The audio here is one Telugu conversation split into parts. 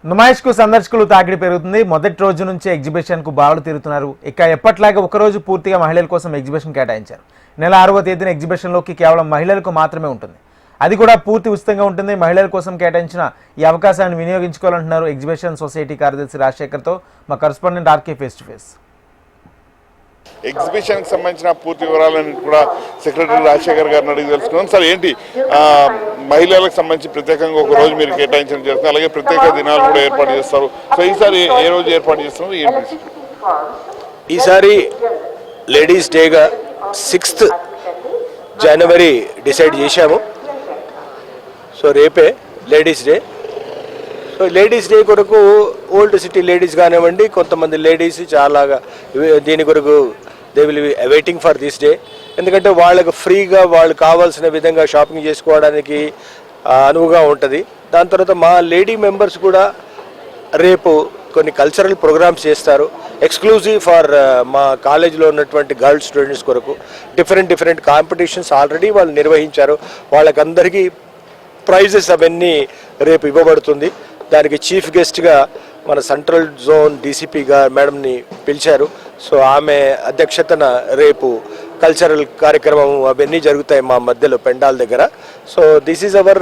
నుమాయిష్ కు సందర్శకులు తాకిడి పెరుగుతుంది. మొదటి రోజు నుంచి ఎగ్జిబిషన్ కు బారులు తీరుతున్నారు. ఇక ఎప్పట్లాగే ఒక రోజు పూర్తిగా మహిళల కోసం ఎగ్జిబిషన్ కేటాయించారు. నెల 6వ తేదీన ఎగ్జిబిషన్ లోకి కేవలం మహిళలకు మాత్రమే ఉంటుంది. అది కూడా పూర్తి ఉచితంగా ఉంటుంది. మహిళల కోసం కేటాయించిన ఈ అవకాశాన్ని వినియోగించుకోవాలంటున్నారు ఎగ్జిబిషన్ సొసైటీ కార్యదర్శి రాజశేఖర్తో మా correspondent RK face to face. Exhibition కి సంబంధించిన పూర్తి వివరాలను కూడా సెక్రటరీ రాజశేఖర్ గారిని అడిగి తెలుసుకున్నాం. సార్, ఏంటి మహిళలకు సంబంధించి ప్రత్యేకంగా ఒక రోజు మీరు కేటాయించడం జరుగుతుంది, అలాగే ప్రత్యేక దినాలు కూడా ఏర్పాటు చేస్తారు. సో ఈసారి ఏ రోజు ఏర్పాటు చేస్తున్నారు? ఈసారి లేడీస్ డేగా 6th జనవరి డిసైడ్ చేశాము. సో రేపే ladies day. So ladies day కొరకు ఓల్డ్ సిటీ లేడీస్ కానివ్వండి, కొంతమంది లేడీస్ చాలా దీని కొరకు they will be waiting for this day. ఎందుకంటే వాళ్ళకు ఫ్రీగా వాళ్ళు కావాల్సిన విధంగా షాపింగ్ చేసుకోవడానికి అనువుగా ఉంటుంది. దాని తర్వాత మా లేడీ మెంబర్స్ కూడా రేపు కొన్ని కల్చరల్ ప్రోగ్రామ్స్ చేస్తారు ఎక్స్క్లూజివ్ ఫర్ మా కాలేజీలో ఉన్నటువంటి గర్ల్స్ స్టూడెంట్స్ కొరకు. డిఫరెంట్ కాంపిటీషన్స్ ఆల్రెడీ వాళ్ళు నిర్వహించారు. వాళ్ళకందరికీ ప్రైజెస్ అవన్నీ రేపు ఇవ్వబడుతుంది. దానికి చీఫ్ గెస్ట్గా మన సెంట్రల్ జోన్ డీసీపీ మేడంని పిలిచారు. సో ఆమె అధ్యక్షతన రేపు కల్చరల్ కార్యక్రమం అవన్నీ జరుగుతాయి మా మధ్యలో పెండాల్ దగ్గర. So this is our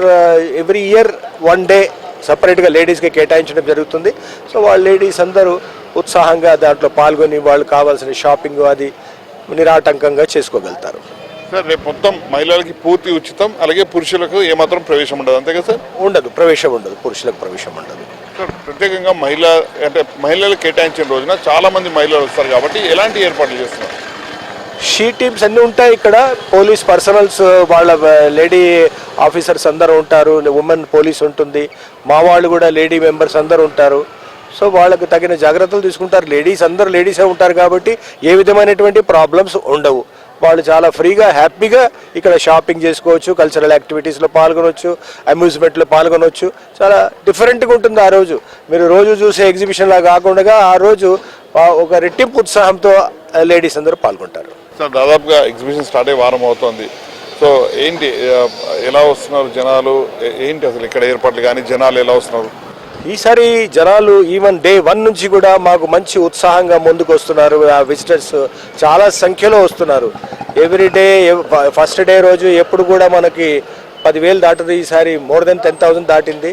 every year 1 day సపరేట్గా లేడీస్కి కేటాయించడం జరుగుతుంది. సో వాళ్ళ లేడీస్ అందరూ ఉత్సాహంగా దాంట్లో పాల్గొని వాళ్ళు కావాల్సిన షాపింగ్ అది నిరాటంకంగా చేసుకోగలుగుతారు. సార్, రేపు మొత్తం మహిళలకి పూర్తి ఉచితం, అలాగే పురుషులకు ఏమాత్రం ప్రవేశం ఉండదు, అంతే కదా సార్? ఉండదు, ప్రవేశం ఉండదు, పురుషులకు ప్రవేశం ఉండదు. సార్, ప్రత్యేకంగా మహిళలకు కేటాయించిన రోజున చాలా మంది మహిళలు వస్తారు కాబట్టి ఎలాంటి ఏర్పాట్లు చేస్తున్నారు? షీ టీమ్స్ అన్నీ ఉంటాయి ఇక్కడ. పోలీస్ పర్సనల్స్ వాళ్ళ లేడీ ఆఫీసర్స్ అందరూ ఉంటారు, ఉమెన్ పోలీస్ ఉంటుంది, మా వాళ్ళు కూడా లేడీ మెంబర్స్ అందరూ ఉంటారు. సో వాళ్ళకు తగిన జాగ్రత్తలు తీసుకుంటారు. అందరూ లేడీసే ఉంటారు కాబట్టి ఏ విధమైనటువంటి ప్రాబ్లమ్స్ ఉండవు. వాళ్ళు చాలా ఫ్రీగా హ్యాపీగా ఇక్కడ షాపింగ్ చేసుకోవచ్చు, కల్చరల్ యాక్టివిటీస్లో పాల్గొనవచ్చు, అమ్యూజ్మెంట్లో పాల్గొనవచ్చు. చాలా డిఫరెంట్గా ఉంటుంది ఆ రోజు. మీరు రోజు చూసే ఎగ్జిబిషన్లా కాకుండా ఆ రోజు ఒక రెట్టింపు ఉత్సాహంతో లేడీస్ అందరూ పాల్గొంటారు. సార్, దాదాపుగా ఎగ్జిబిషన్ స్టార్ట్ అయ్యి వారం అవుతుంది. సో ఏంటి, ఎలా వస్తున్నారు జనాలు? ఏంటి అసలు ఇక్కడ ఏర్పాట్లు కానీ జనాలు ఎలా వస్తున్నారు? ఈసారి జనాలు ఈవెన్ డే 1 నుంచి కూడా మాకు మంచి ఉత్సాహంగా ముందుకు వస్తున్నారు. ఆ విజిటర్స్ చాలా సంఖ్యలో వస్తున్నారు. ఎవ్రీ డే ఫస్ట్ డే రోజు ఎప్పుడు కూడా మనకి 10,000 దాటుతుంది. ఈసారి మోర్ దెన్ 10,000 దాటింది.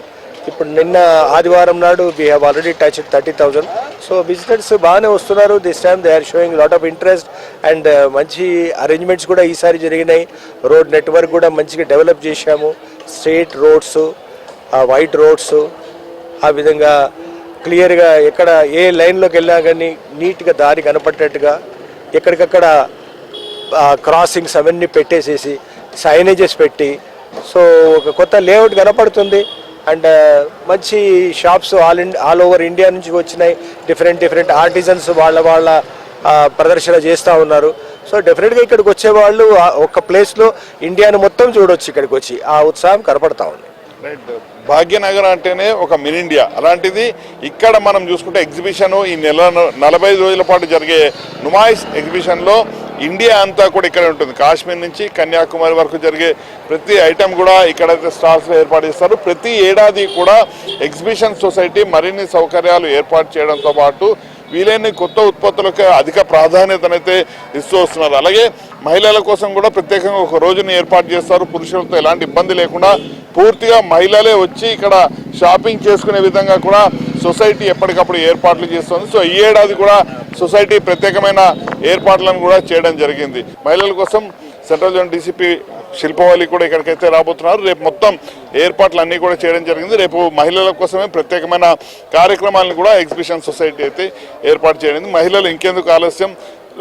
ఇప్పుడు నిన్న ఆదివారం నాడు we have already touch 30,000. So visitors బాగానే వస్తున్నారు. This time they are showing lot of interest and మంచి అరేంజ్మెంట్స్ కూడా ఈసారి జరిగినాయి. రోడ్ నెట్వర్క్ కూడా మంచిగా డెవలప్ చేశాము. స్ట్రెయిట్ రోడ్స్, వైట్ రోడ్స్, ఆ విధంగా క్లియర్గా ఎక్కడ ఏ లైన్లోకి వెళ్ళినా కానీ నీట్గా దారి కనపడేట్టుగా ఎక్కడికక్కడ క్రాసింగ్స్ అవన్నీ పెట్టేసేసి సైనేజెస్ పెట్టి సో ఒక కొత్త లేఅవుట్ కనపడుతుంది. అండ్ మంచి షాప్స్ ఆల్ ఓవర్ ఇండియా నుంచి వచ్చినాయి. డిఫరెంట్ ఆర్టిజన్స్ వాళ్ళ ప్రదర్శన చేస్తూ ఉన్నారు. సో డెఫినెట్గా ఇక్కడికి వచ్చేవాళ్ళు ఒక ప్లేస్లో ఇండియాను మొత్తం చూడవచ్చు. ఇక్కడికి వచ్చి ఆ ఉత్సాహం కనపడతా ఉంది. భాగ్యనగర్ అంటేనే ఒక మినీ ఇండియా. అలాంటిది ఇక్కడ మనం చూసుకుంటే ఎగ్జిబిషన్ ఈ 45 రోజుల పాటు జరిగే నుమాయిష్ ఎగ్జిబిషన్లో ఇండియా అంతా కూడా ఇక్కడ ఉంటుంది. కాశ్మీర్ నుంచి కన్యాకుమారి వరకు జరిగే ప్రతి ఐటెం కూడా ఇక్కడైతే స్టాల్స్లో ఏర్పాటు చేస్తారు. ప్రతి ఏడాది కూడా ఎగ్జిబిషన్ సొసైటీ మరిన్ని సౌకర్యాలు ఏర్పాటు చేయడంతో పాటు వీలైన కొత్త ఉత్పత్తులకు అధిక ప్రాధాన్యతనైతే ఇస్తూ వస్తున్నారు. అలాగే మహిళల కోసం కూడా ప్రత్యేకంగా ఒక రోజుని ఏర్పాటు చేస్తారు. పురుషులతో ఎలాంటి ఇబ్బంది లేకుండా పూర్తిగా మహిళలే వచ్చి ఇక్కడ షాపింగ్ చేసుకునే విధంగా కూడా సొసైటీ ఎప్పటికప్పుడు ఏర్పాట్లు చేస్తుంది. సో ఈ ఏడాది కూడా సొసైటీ ప్రత్యేకమైన ఏర్పాట్లను కూడా చేయడం జరిగింది. మహిళల కోసం సెంట్రల్ జోన్ డీసీపీ శిల్పవల్లి కూడా ఇక్కడికైతే రాబోతున్నారు. రేపు మొత్తం ఏర్పాట్లు అన్నీ కూడా చేయడం జరిగింది. రేపు మహిళల కోసమే ప్రత్యేకమైన కార్యక్రమాలను కూడా ఎగ్జిబిషన్ సొసైటీ అయితే ఏర్పాటు చేయడం. మహిళలు ఇంకెందుకు ఆలస్యం,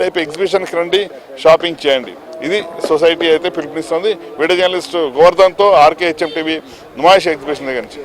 రేపు ఎగ్జిబిషన్కి రండి, షాపింగ్ చేయండి. ఇది సొసైటీ అయితే పిలుపునిస్తుంది. వీడియో జర్నలిస్ట్ గోవర్ధన్తో RK HM TV Numaish exhibition దగ్గర నుంచి.